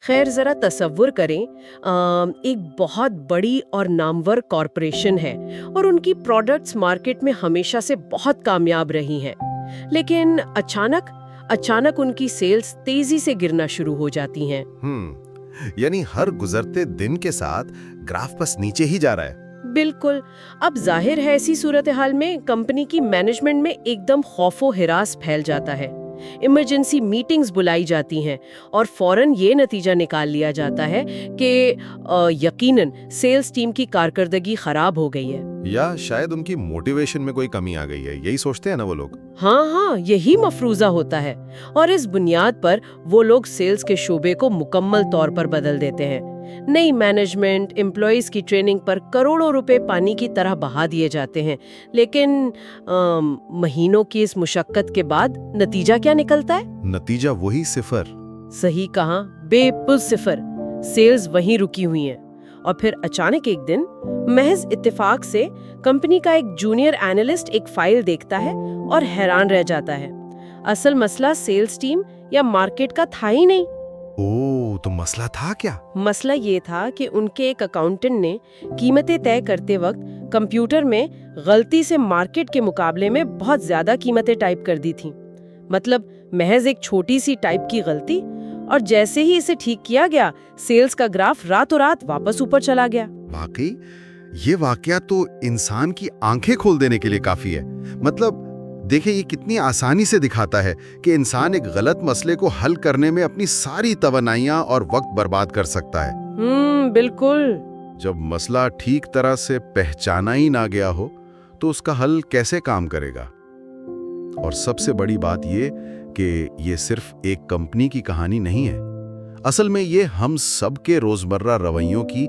खैर जरा तसव्वुर करें, एक बहुत बड़ी और नामवर कॉरपोरेशन है और उनकी प्रोडक्ट्स मार्केट में हमेशा से बहुत कामयाब रही हैं। लेकिन अचानक उनकी सेल्स तेजी से गिरना शुरू हो जाती हैं। यानी हर गुजरते दिन के साथ ग्राफ बस नीचे ही जा रहा है। बिल्कुल। अब जाहिर है ऐसी सूरत हाल में कंपनी की मैनेजमेंट में एकदम खौफो हिरास फैल जाता है। इमरजेंसी मीटिंग्स बुलाई जाती हैं और फौरन ये नतीजा निकाल लिया जाता है कि यकीनन सेल्स टीम की कारकर्दगी खराब हो गई है, या शायद उनकी मोटिवेशन में कोई कमी आ गई है। यही सोचते हैं ना वो लोग। हाँ, यही मफरूजा होता है और इस बुनियाद पर वो लोग सेल्स के शोबे को मुकम्मल तौर पर बदल देते हैं। नई मैनेजमेंट, एम्प्लॉइज की ट्रेनिंग पर करोड़ों रुपए पानी की तरह बहा दिए जाते हैं। लेकिन महीनों की इस मुशक्कत के बाद नतीजा क्या निकलता है? नतीजा वही सिफर। सही कहा, बेपुल सिफर। सेल्स वहीं रुकी हुई हैं और फिर अचानक एक दिन महज इत्तेफाक से कंपनी का एक जूनियर एनालिस्ट एक फाइल देखता है और हैरान रह जाता है। असल मसला सेल्स टीम या मार्केट का था ही नहीं। ओह, तो मसला था क्या? मसला ये था कि उनके एक अकाउंटेंट ने कीमतें तय करते वक्त कंप्यूटर में गलती से मार्केट के मुकाबले में बहुत ज्यादा कीमतें टाइप कर दी थी। मतलब महज एक छोटी सी टाइप की गलती, और जैसे ही इसे ठीक किया गया सेल्स का ग्राफ रातों रात वापस ऊपर चला गया। वाकई ये वाकया तो इंसान की आंखें खोल देने के लिए काफी है। मतलब देखिए, ये कितनी आसानी से दिखाता है कि इंसान एक गलत मसले को हल करने में अपनी सारी तवन्नाइयां और वक्त बर्बाद कर सकता है। बिल्कुल। जब मसला ठीक तरह से पहचाना ही ना गया हो तो उसका हल कैसे काम करेगा? और सबसे बड़ी बात ये कि ये सिर्फ एक कंपनी की कहानी नहीं है। असल में ये हम सब के रोजमर्रा रवैयों की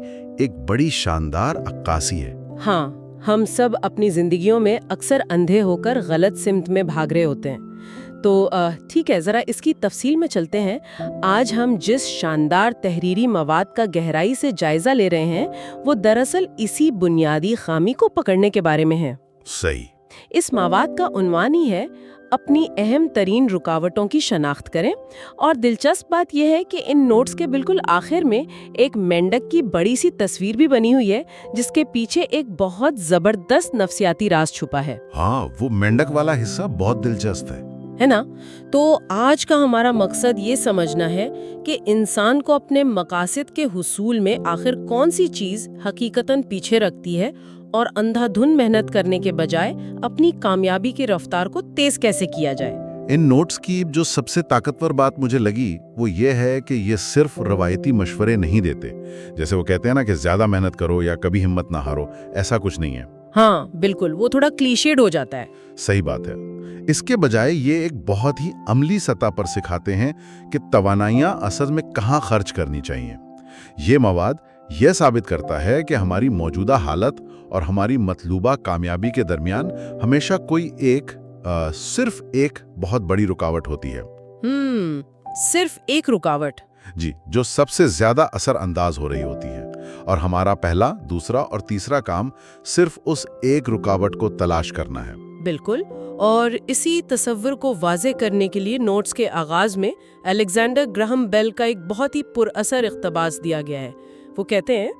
एक बड़ी शानदार अक्कासी है। हाँ, हम सब अपनी जिंदगियों में अक्सर अंधे होकर गलत सिमत में भाग रहे होते हैं। तो ठीक है, जरा इसकी तफसील में चलते हैं। आज हम जिस शानदार तहरीरी मवाद का गहराई से जायजा ले रहे हैं वो दरअसल इसी बुनियादी खामी को पकड़ने के बारे में है। सही। इस मवाद का उन्वान ही है अपनी अहम तरीन रुकावटों की शनाख्त करें। और दिलचस्प बात यह है कि इन नोट्स के बिल्कुल आखिर में एक मेंढक की बड़ी सी तस्वीर भी बनी हुई है जिसके पीछे एक बहुत जबरदस्त नफ्सियाती राज छुपा है। हाँ, वो मेंढक वाला हिस्सा बहुत दिलचस्प है ना? तो आज का हमारा मकसद ये समझना है कि इंसान को अपने मकासद के हुसूल में आखिर कौन सी चीज हकीकतन पीछे रखती है और अंधाधुन मेहनत करने के बजाय अपनी कामयाबी की रफ्तार को तेज कैसे किया जाए। इन नोट्स की जो सबसे ताकतवर बात मुझे लगी वो ये है कि ये सिर्फ रवायती मशवरे नहीं देते। जैसे वो कहते हैं ना कि ज्यादा मेहनत करो या कभी हिम्मत ना हारो, ऐसा कुछ नहीं है। हाँ बिल्कुल, वो थोड़ा क्लीशेड हो जाता है। सही बात है। इसके बजाय ये एक बहुत ही अमली सतह पर सिखाते हैं कि तवानाइयां असल में कहाँ खर्च करनी चाहिए। ये मवाद यह साबित करता है कि हमारी मौजूदा हालत और हमारी मतलूबा कामयाबी के दरमियान हमेशा कोई सिर्फ एक बहुत बड़ी रुकावट होती है। सिर्फ एक रुकावट? जी, जो सबसे ज्यादा असर अंदाज हो रही होती है। और हमारा पहला, दूसरा और तीसरा काम सिर्फ उस एक रुकावट को तलाश करना है। बिल्कुल। और इसी तस्वर को वाज़े करने के लिए नोट्स के आगाज में अलेक्जेंडर ग्राहम बेल का एक बहुत ही पुरअसर इख्तबास दिया गया है। वो कहते हैं,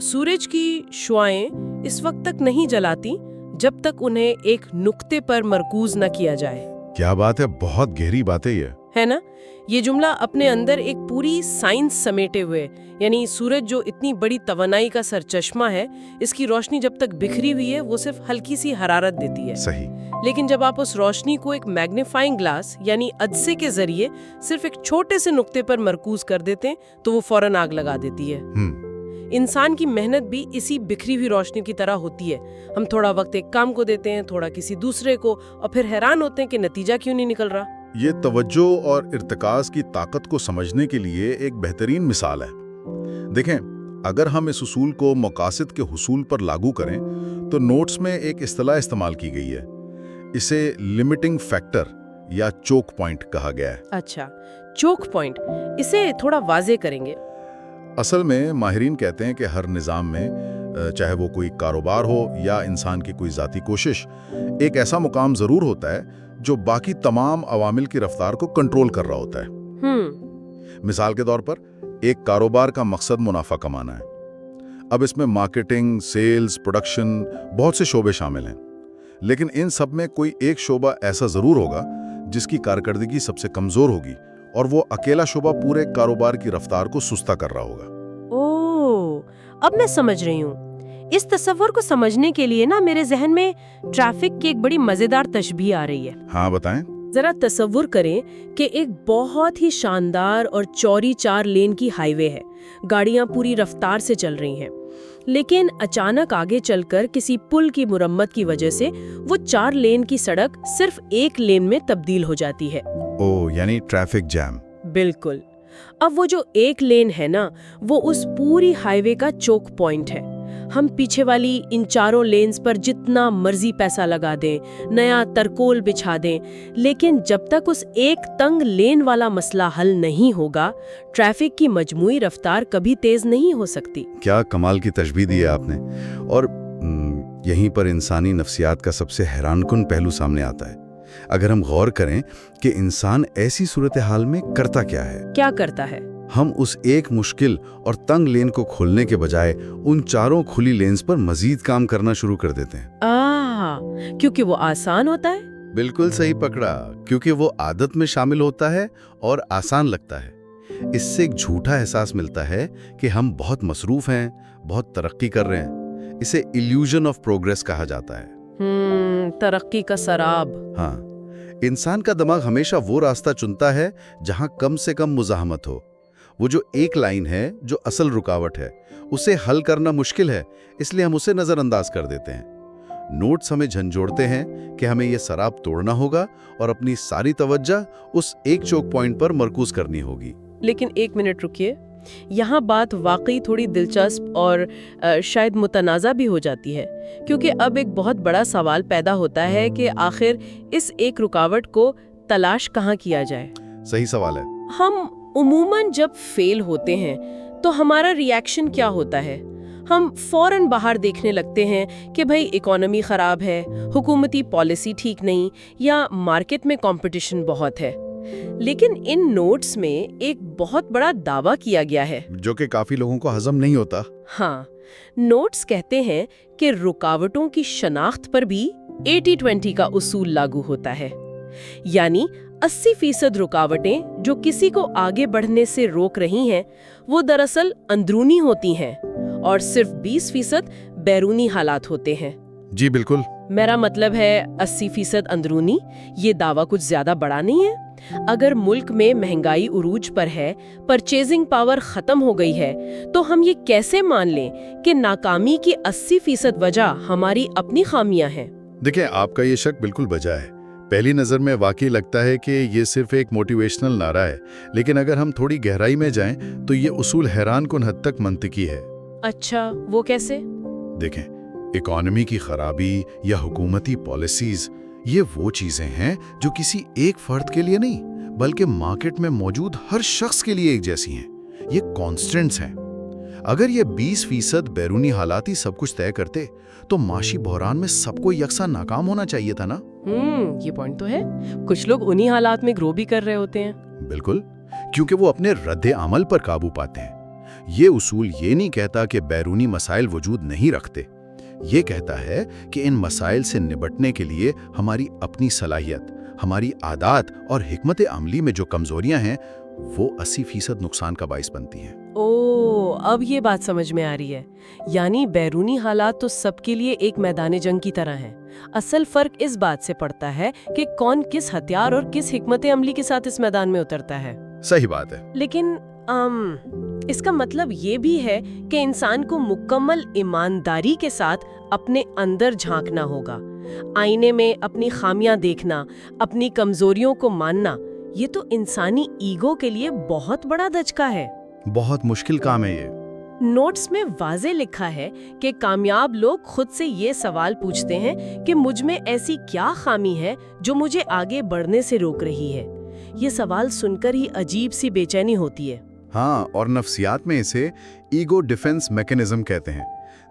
सूरज की शुआएं इस वक्त तक नहीं जलाती जब तक उन्हें एक नुक्ते पर मरकूज न किया जाए। क्या बात है, बहुत गहरी बात है ये, है ना? ये जुमला अपने अंदर एक पूरी साइंस समेटे हुए, यानी सूरज जो इतनी बड़ी तवनाई का सरचश्मा है, इसकी रोशनी जब तक बिखरी हुई है वो सिर्फ हल्की सी हरारत देती है। सही। लेकिन जब आप उस रोशनी को एक मैग्नीफाइंग ग्लास यानी अदसे के जरिए सिर्फ एक छोटे से नुक्ते पर मरकूज कर देते हैं तो वो फौरन आग लगा देती है। इंसान की मेहनत भी इसी बिखरी हुई रोशनी की तरह होती है। हम थोड़ा वक्त एक काम को देते हैं, थोड़ा किसी दूसरे को, और फिर हैरान होते हैं कि नतीजा क्यों नहीं निकल रहा। ये तवज्जो और इर्तिकाज़ की ताकत को समझने के लिए एक बेहतरीन मिसाल है। देखें, अगर हम इस उसूल को मकासद के हुसूल पर लागू करें तो नोट्स में एक इस्तिलाह इस्तेमाल की गई है। इसे लिमिटिंग फैक्टर या चोक पॉइंट कहा गया है। अच्छा, चोक पॉइंट, इसे थोड़ा वाज़े करेंगे। असल में माहिरीन कहते हैं कि हर निज़ाम में, चाहे वो कोई कारोबार हो या इंसान की कोई ज़ाती कोशिश, एक ऐसा मुकाम ज़रूर होता है जो बाकी तमाम अवामिल की रफ्तार को कंट्रोल कर रहा होता है। مثال के तौर पर एक कारोबार का मकसद मुनाफा कमाना है। अब इसमें मार्केटिंग, सेल्स, प्रोडक्शन, बहुत से शोबे शामिल हैं, लेकिन इन सब में कोई एक शोबा ऐसा जरूर होगा जिसकी कारकर्दगी सबसे कमजोर होगी और वो अकेला शोबा पूरे कारोबार की रफ्तार को सुस्ता कर रहा होगा। ओह, अब मैं समझ रही हूँ। इस तस्वर को समझने के लिए ना मेरे जहन में ट्रैफिक की एक बड़ी मजेदार तशबीह आ रही है। हाँ बताएं। जरा तसव्वुर करें कि एक बहुत ही शानदार और चौड़ी 4 लेन की हाईवे है, गाड़ियां पूरी रफ्तार से चल रही हैं, लेकिन अचानक आगे चलकर किसी पुल की मुरम्मत की वजह से वो 4 लेन की सड़क सिर्फ 1 लेन में तब्दील हो जाती है। ओह, यानी ट्रैफिक जैम। बिल्कुल। अब वो जो 1 लेन है ना, वो उस पूरी हाईवे का चोक पॉइंट है। हम पीछे वाली इन 4 लेन्स पर जितना मर्जी पैसा लगा दें, नया तरकोल बिछा दें, लेकिन जब तक उस एक तंग लेन वाला मसला हल नहीं होगा, ट्रैफिक की मजमूई रफ्तार कभी तेज नहीं हो सकती। क्या कमाल की तशबीह दी है आपने। और यहीं पर इंसानी नफ्सियात का सबसे हैरानकुन पहलू सामने आता है। अगर हम गौर करें कि इंसान ऐसी सूरत हाल में करता क्या है। क्या करता है? हम उस एक मुश्किल और तंग लेन को खोलने के बजाय उन 4 खुली लेन्स पर मजीद काम करना शुरू कर देते हैं। क्योंकि वो आसान होता है। बिल्कुल सही पकड़ा, क्योंकि वो आदत में शामिल होता है और आसान लगता है। इससे एक झूठा एहसास मिलता है कि हम बहुत मसरूफ हैं, बहुत तरक्की कर रहे हैं। इसे इल्यूजन ऑफ प्रोग्रेस कहा जाता है। तरक्की का सराब। हाँ, इंसान का दिमाग हमेशा वो रास्ता चुनता है जहां कम से कम मुज़ाहमत हो। वो जो एक लाइन है जो असल रुकावट है, उसे हल करना मुश्किल है, इसलिए हम उसे नजरअंदाज कर देते हैं। नोट्स हमें झंझोड़ते हैं कि हमें यह सराब तोड़ना होगा और अपनी सारी तवज्जो उस एक चोक पॉइंट पर मरकूज करनी होगी। लेकिन 1 मिनट रुकिए, यहाँ बात वाकई थोड़ी दिलचस्प और शायद मुतनाज़ा भी हो जाती है, क्योंकि अब एक बहुत बड़ा सवाल पैदा होता है कि आखिर इस एक रुकावट को तलाश कहाँ किया जाए। सही सवाल है। हम उमूमन जब फेल होते हैं तो हमारा रिएक्शन क्या होता है? हम फौरन बाहर देखने लगते हैं कि भाई इकोनॉमी खराब है, हुकूमती पॉलिसी ठीक नहीं, या मार्केट में कंपटीशन बहुत है। लेकिन इन नोट्स में एक बहुत बड़ा दावा किया गया है जो कि काफी लोगों को हजम नहीं होता। हाँ, नोट्स कहते हैं कि रुकावटों की शनाख्त पर भी 80-20 का उसूल लागू होता है, यानी 80% रुकावटें जो किसी को आगे बढ़ने से रोक रही हैं, वो दरअसल अंदरूनी होती हैं और सिर्फ 20% बैरूनी हालात होते हैं। जी बिल्कुल। मेरा मतलब है 80% अंदरूनी। ये दावा कुछ ज्यादा बड़ा नहीं है। अगर मुल्क में महंगाई उरूज पर है, परचेजिंग पावर खत्म हो गई है, तो हम ये कैसे मान लें कि नाकामी की 80% वजह हमारी अपनी खामियां हैं? देखिए, आपका ये शक बिल्कुल बजा है। पहली नज़र में वाकई लगता है कि ये सिर्फ एक मोटिवेशनल नारा है, लेकिन अगर हम थोड़ी गहराई में जाएं तो ये उसूल हैरानकुन हद तक मंतिकी है। अच्छा, वो कैसे? देखें, इकोनॉमी की खराबी या हुकूमती पॉलिसीज, ये वो चीजें हैं जो किसी एक फर्द के लिए नहीं, बल्कि मार्केट में मौजूद हर शख्स के लिए एक जैसी हैं। ये कॉन्स्टेंट्स हैं। अगर ये 20% बैरूनी हालात ही सब कुछ तय करते तो माशी बहरान में सबको यकसा नाकाम होना चाहिए था ना। ये पॉइंट तो है। कुछ लोग उन्हीं हालात में ग्रो भी कर रहे होते हैं। बिल्कुल, क्योंकि वो अपने रद्दे अमल पर काबू पाते हैं। ये उसूल ये नहीं कहता कि बैरूनी मसाइल वजूद नहीं रखते, ये कहता है कि इन मसाइल से निपटने के लिए हमारी अपनी सलाहियत, हमारी आदत और हिकमत अमली में जो कमजोरियां हैं, वो 80% नुकसान का बाइस बनती हैं। ओह, अब ये बात समझ में आ रही है। यानी बैरूनी हालात तो सबके लिए एक मैदान जंग की तरह हैं। असल फर्क इस बात से पड़ता है कि कौन किस हथियार और किस हिकमत अमली के साथ इस मैदान में उतरता है। सही बात है। लेकिन इसका मतलब ये भी है कि इंसान को मुकम्मल ईमानदारी के साथ अपने अंदर झांकना होगा। आईने में अपनी खामियां देखना, अपनी कमजोरियों को मानना, ये तो इंसानी ईगो के लिए बहुत बड़ा दचका है। बहुत मुश्किल काम है ये। नोट्स में वाज़े लिखा है कि कामयाब लोग खुद से ये सवाल पूछते हैं कि मुझ में ऐसी क्या खामी है जो मुझे आगे बढ़ने से रोक रही है। ये सवाल सुनकर ही अजीब सी बेचैनी होती है। हाँ, और नफ्सियात में इसे ईगो डिफेंस मैकेनिज्म कहते हैं।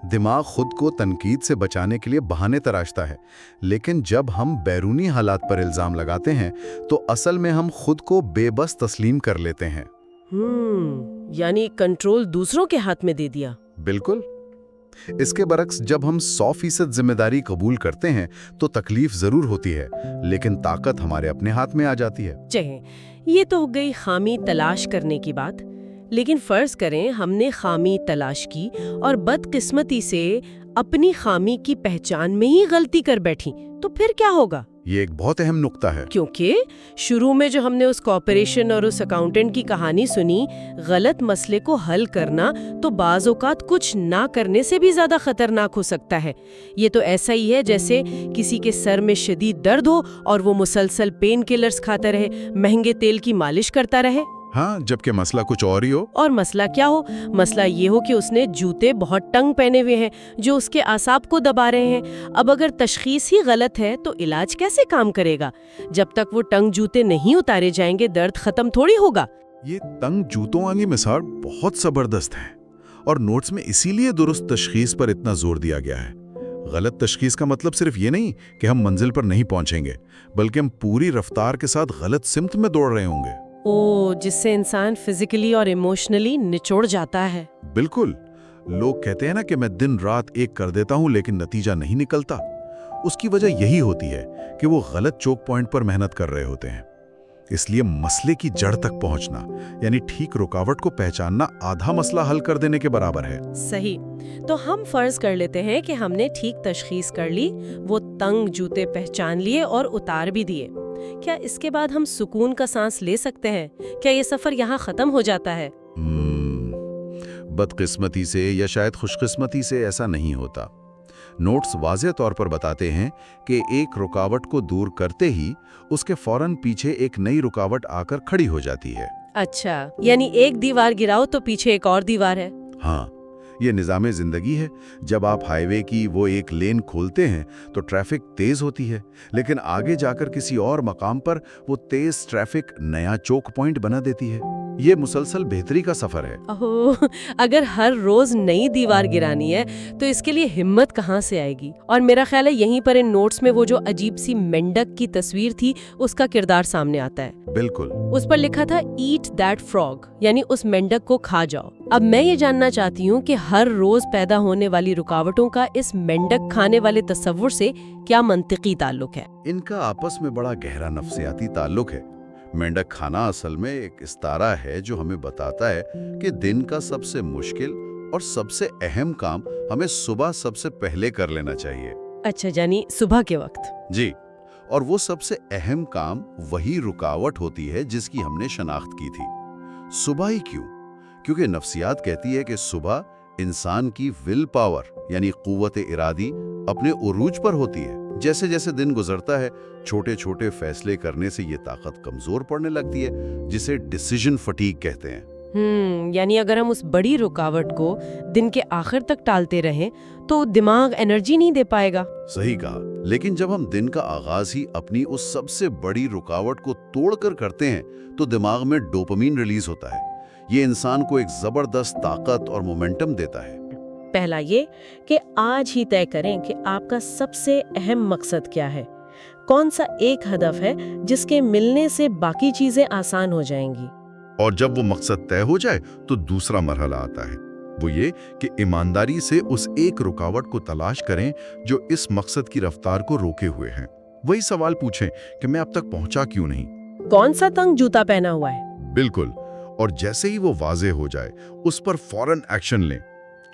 दिमाग खुद को तनकीद से बचाने के लिए बहाने तराशता है, लेकिन जब हम बैरूनी हालात पर इल्जाम लगाते हैं तो असल में हम खुद को बेबस तस्लीम कर लेते हैं। यानी कंट्रोल दूसरों के हाथ में दे दिया। बिल्कुल। इसके बरक्स जब हम 100% जिम्मेदारी कबूल करते हैं तो तकलीफ जरूर होती है, लेकिन ताकत हमारे अपने हाथ में आ जाती है। चाहे ये तो हो गई खामी तलाश करने की बात, लेकिन फर्ज करें हमने खामी तलाश की और बदकिस्मती से अपनी खामी की पहचान में ही गलती कर बैठी, तो फिर क्या होगा? ये एक बहुत अहम नुक्ता है, क्योंकि शुरू में जो हमने उस कॉर्पोरेशन और उस अकाउंटेंट की कहानी सुनी, गलत मसले को हल करना तो बाज़ औक़ात कुछ ना करने से भी ज़्यादा खतरनाक हो सकता है। ये तो ऐसा ही है जैसे किसी के सर में शदीद दर्द हो और वो मुसलसल पेन किलर्स खाता रहे, महंगे तेल की मालिश करता रहे। हाँ, जबकि मसला कुछ और ही हो। और मसला क्या हो? मसला ये हो कि उसने जूते बहुत तंग पहने हुए हैं जो उसके आसाब को दबा रहे हैं। अब अगर तशखीस ही गलत है तो इलाज कैसे काम करेगा? जब तक वो तंग जूते नहीं उतारे जाएंगे दर्द खत्म थोड़ी होगा। ये तंग जूतों वाली मिसाल बहुत जबरदस्त है और नोट्स में इसीलिए दुरुस्त तशखीस पर इतना जोर दिया गया है। गलत तशखीस का मतलब सिर्फ ये नहीं कि हम मंजिल पर नहीं पहुंचेंगे, बल्कि हम पूरी रफ्तार के साथ गलत सिमत में दौड़ रहे होंगे। जिससे इंसान फिजिकली और इमोशनली निचोड़ जाता है। बिल्कुल। लोग कहते हैं ना कि मैं दिन रात एक कर देता हूं लेकिन नतीजा नहीं निकलता। उसकी वजह यही होती है कि वो गलत चोक पॉइंट पर मेहनत कर रहे होते हैं। इसलिए मसले की जड़ तक पहुंचना, यानी ठीक रुकावट को पहचानना, आधा मसला हल कर देने के बराबर है। सही। तो हम फर्ज कर लेते हैं कि हमने ठीक तशखीस कर ली, वो तंग जूते पहचान लिए और उतार भी दिए। क्या इसके बाद हम सुकून का सांस ले सकते हैं? क्या ये सफर यहाँ खत्म हो जाता है? बदकिस्मती से या शायद खुशकिस्मती से ऐसा नहीं होता। नोट्स वाज़ेह तौर पर बताते हैं कि एक रुकावट को दूर करते ही उसके फौरन पीछे एक नई रुकावट आकर खड़ी हो जाती है। अच्छा, यानी एक दीवार गिराओ तो पीछे एक और दीवार है। हाँ, ये निज़ामे ज़िंदगी है। जब आप हाईवे की वो एक लेन खोलते हैं तो ट्रैफिक तेज होती है, लेकिन आगे जाकर किसी और मकाम पर वो तेज ट्रैफिक नया चोक पॉइंट बना देती है। ये मुसलसल बेहतरी का सफर है। ओह, अगर हर रोज नई दीवार गिरानी है तो इसके लिए हिम्मत कहाँ से आएगी? और मेरा ख्याल है यहीं पर इन नोट्स में वो जो अजीब सी मेंढक की तस्वीर थी उसका किरदार सामने आता है। बिल्कुल। उस पर लिखा था ईट दैट फ्रॉग, यानी उस मेंढक को खा जाओ। अब मैं ये जानना चाहती हूँ कि हर रोज पैदा होने वाली रुकावटों का इस मेंढक खाने वाले तस्वुर से क्या मंतिकी ताल्लुक है? इनका आपस में बड़ा गहरा नफ्सियाती ताल्लुक है। मेंढक खाना असल में एक इस्तारा है जो हमें बताता है कि दिन का सबसे मुश्किल और सबसे अहम काम हमें सुबह सबसे पहले कर लेना चाहिए। अच्छा, यानी सुबह के वक्त? जी, और वो सबसे अहम काम वही रुकावट होती है जिसकी हमने शनाख्त की थी। सुबह ही क्यों? क्योंकि नफ्सियात कहती है कि सुबह इंसान की विल पावर यानी कुव्वत इरादी अपने उरूज पर होती है। जैसे जैसे दिन गुजरता है छोटे छोटे फैसले करने से ये ताकत कमजोर पड़ने लगती है, जिसे डिसीजन फटीग कहते हैं। यानी अगर हम उस बड़ी रुकावट को दिन के आखिर तक टालते रहें तो दिमाग एनर्जी नहीं दे पाएगा। सही कहा। लेकिन जब हम दिन का आगाज ही अपनी उस सबसे बड़ी रुकावट को तोड़कर करते हैं तो दिमाग में डोपामीन रिलीज होता है। ये इंसान को एक जबरदस्त ताकत और मोमेंटम देता है। पहला ये कि आज ही तय करें कि आपका सबसे अहम मकसद क्या है। कौन सा एक हदफ है जिसके मिलने से बाकी चीजें आसान हो जाएंगी। और जब वो मकसद तय हो जाए तो दूसरा मरहला आता है, वो ये कि ईमानदारी से उस एक रुकावट को तलाश करें जो इस मकसद की रफ्तार को रोके हुए है। वही सवाल पूछें कि मैं अब तक पहुंचा क्यों नहीं। कौन सा तंग जूता पहना हुआ है। बिल्कुल। और जैसे ही वो वाजे हो जाए उस पर फौरन एक्शन लें।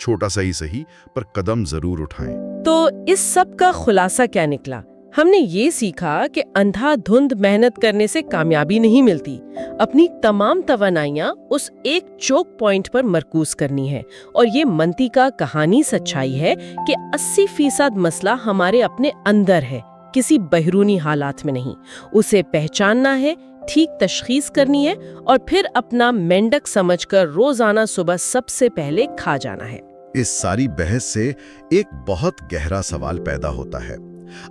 छोटा सा ही सही पर कदम जरूर उठाएं। तो इस सब का खुलासा क्या निकला? हमने ये सीखा कि अंधाधुंध मेहनत करने से कामयाबी नहीं मिलती। अपनी तमाम तवानाइयां उस एक चोक पॉइंट पर मरकूज करनी है। और ये मंतिका कहानी सच्चाई है कि 80% मसला हमारे अपने अंदर है, किसी बहरूनी हालात में नहीं। उसे पहचानना है, ठीक तशखीस करनी है और फिर अपना मेंढक समझकर रोजाना सुबह सबसे पहले खा जाना है। इस सारी बहस से एक बहुत गहरा सवाल पैदा होता है।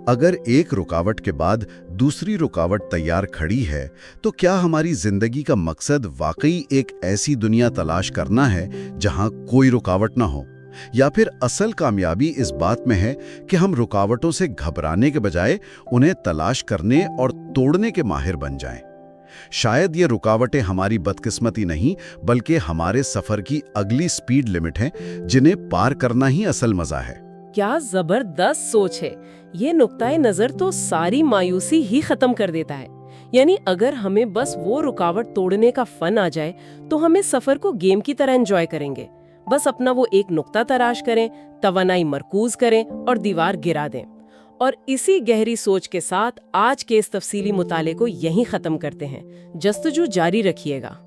अगर एक रुकावट के बाद दूसरी रुकावट तैयार खड़ी है तो क्या हमारी जिंदगी का मकसद वाकई एक ऐसी दुनिया तलाश करना है जहां कोई रुकावट ना हो, या फिर असल कामयाबी इस बात में है कि हम रुकावटों से घबराने के बजाय उन्हें तलाश करने और तोड़ने के माहिर बन जाएं? شاید یہ رکاوٹیں ہماری بدقسمتی نہیں بلکہ ہمارے سفر کی اگلی سپیڈ لمٹ ہیں جنہیں پار کرنا ہی اصل مزہ ہے۔ کیا زبردست سوچ ہے! یہ نقطۂ نظر تو ساری مایوسی ہی ختم کر دیتا ہے۔ یعنی اگر ہمیں بس وہ رکاوٹ توڑنے کا فن آ جائے تو ہمیں سفر کو گیم کی طرح انجوائے کریں گے۔ بس اپنا وہ ایک نقطہ تلاش کریں، توانائی مرکوز کریں اور دیوار گرا دیں۔ اور اسی گہری سوچ کے ساتھ آج کے اس تفصیلی مطالعے کو یہیں ختم کرتے ہیں۔ جستجو جاری رکھیے گا۔